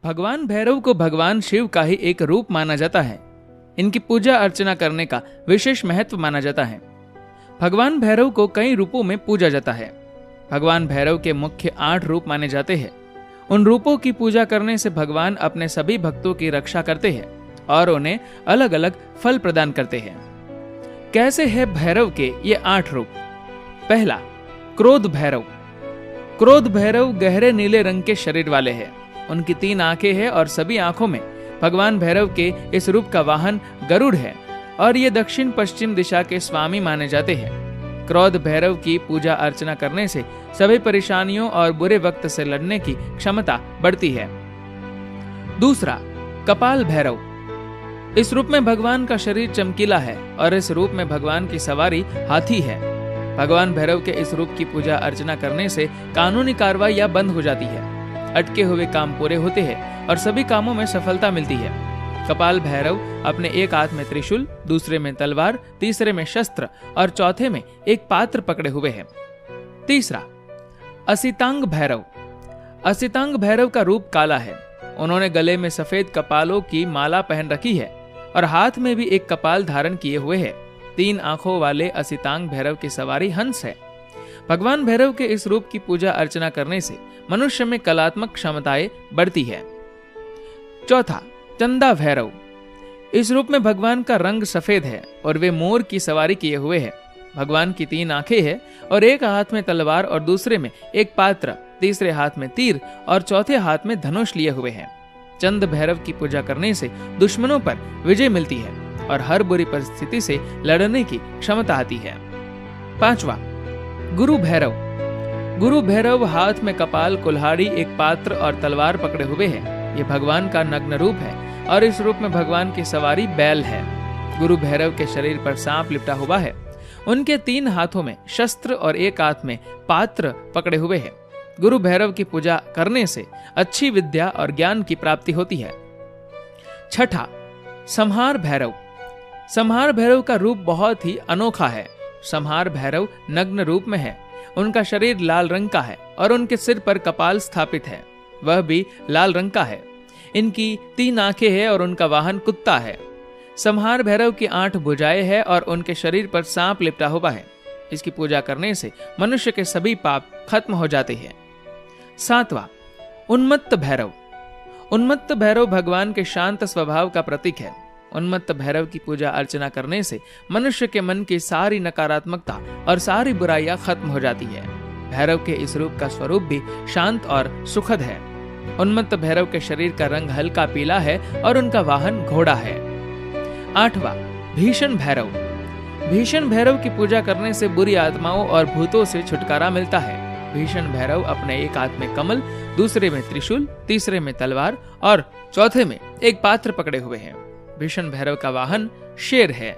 भगवान भैरव को भगवान शिव का ही एक रूप माना जाता है। इनकी पूजा अर्चना करने का विशेष महत्व माना जाता है। भगवान भैरव को कई रूपों में पूजा जाता है। भगवान भैरव के मुख्य 8 रूप माने जाते हैं। उन रूपों की पूजा करने से भगवान अपने सभी भक्तों की रक्षा करते हैं और उन्हें अलग अलग फल प्रदान करते हैं। कैसे है भैरव के ये 8 रूप? पहला, क्रोध भैरव। क्रोध भैरव गहरे नीले रंग के शरीर वाले हैं। उनकी 3 आंखें हैं और सभी आंखों में भगवान भैरव के इस रूप का वाहन गरुड़ है और ये दक्षिण पश्चिम दिशा के स्वामी माने जाते हैं। क्रोध भैरव की पूजा अर्चना करने से सभी परेशानियों और बुरे वक्त से लड़ने की क्षमता बढ़ती है। दूसरा, कपाल भैरव। इस रूप में भगवान का शरीर चमकीला है और इस रूप में भगवान की सवारी हाथी है। भगवान भैरव के इस रूप की पूजा अर्चना करने से कानूनी कार्रवाइयां बंद हो जाती है, अटके हुए काम पूरे होते हैं और सभी कामों में सफलता मिलती है। कपाल भैरव अपने एक हाथ में त्रिशूल, दूसरे में तलवार, तीसरे में शस्त्र और चौथे में एक पात्र पकड़े हुए हैं। तीसरा, असितांग भैरव। असितांग भैरव का रूप काला है। उन्होंने गले में सफेद कपालों की माला पहन रखी है और हाथ में भी एक कपाल धारण किए हुए है। 3 आंखों वाले असितांग भैरव की सवारी हंस है। भगवान भैरव के इस रूप की पूजा अर्चना करने से मनुष्य में कलात्मक क्षमताएं बढ़ती है। चौथा, चंदा भैरव। इस रूप में भगवान का रंग सफेद है और वे मोर की सवारी किए हुए हैं। भगवान की 3 आंखें हैं और एक हाथ में तलवार और दूसरे में एक पात्र, तीसरे हाथ में तीर और चौथे हाथ में धनुष लिए हुए हैं। चंद भैरव की पूजा करने से दुश्मनों पर विजय मिलती है और हर बुरी परिस्थिति से लड़ने की क्षमता आती है। पांचवा, गुरु भैरव। गुरु भैरव हाथ में कपाल, कुल्हाड़ी, एक पात्र और तलवार पकड़े हुए हैं। ये भगवान का नग्न रूप है और इस रूप में भगवान की सवारी बैल है। गुरु भैरव के शरीर पर सांप लिपटा हुआ है। उनके 3 हाथों में शस्त्र और एक हाथ में पात्र पकड़े हुए हैं। गुरु भैरव की पूजा करने से अच्छी विद्या और ज्ञान की प्राप्ति होती है। छठा, संहार भैरव। संहार भैरव का रूप बहुत ही अनोखा है। संहार भैरव नग्न रूप में है। उनका शरीर लाल रंग का है और उनके सिर पर कपाल स्थापित है, वह भी लाल रंग का है। इनकी 3 आंखें हैं और उनका वाहन कुत्ता है। संहार भैरव की 8 भुजाएं हैं और उनके शरीर पर सांप लिपटा हुआ है। इसकी पूजा करने से मनुष्य के सभी पाप खत्म हो जाते हैं। 7वां, उन्मत्त भैरव। उन्मत्त भैरव भगवान के शांत स्वभाव का प्रतीक है। उन्मत्त भैरव की पूजा अर्चना करने से मनुष्य के मन की सारी नकारात्मकता और सारी बुराइयां खत्म हो जाती है। भैरव के इस रूप का स्वरूप भी शांत और सुखद है। उन्मत्त भैरव के शरीर का रंग हल्का पीला है और उनका वाहन घोड़ा है। 8वां, भीषण भैरव। भीषण भैरव की पूजा करने से बुरी आत्माओं और भूतों से छुटकारा मिलता है। भीषण भैरव अपने एक हाथ में कमल, दूसरे में त्रिशूल, तीसरे में तलवार और चौथे में एक पात्र पकड़े हुए हैं। भीषण भैरव का वाहन शेर है।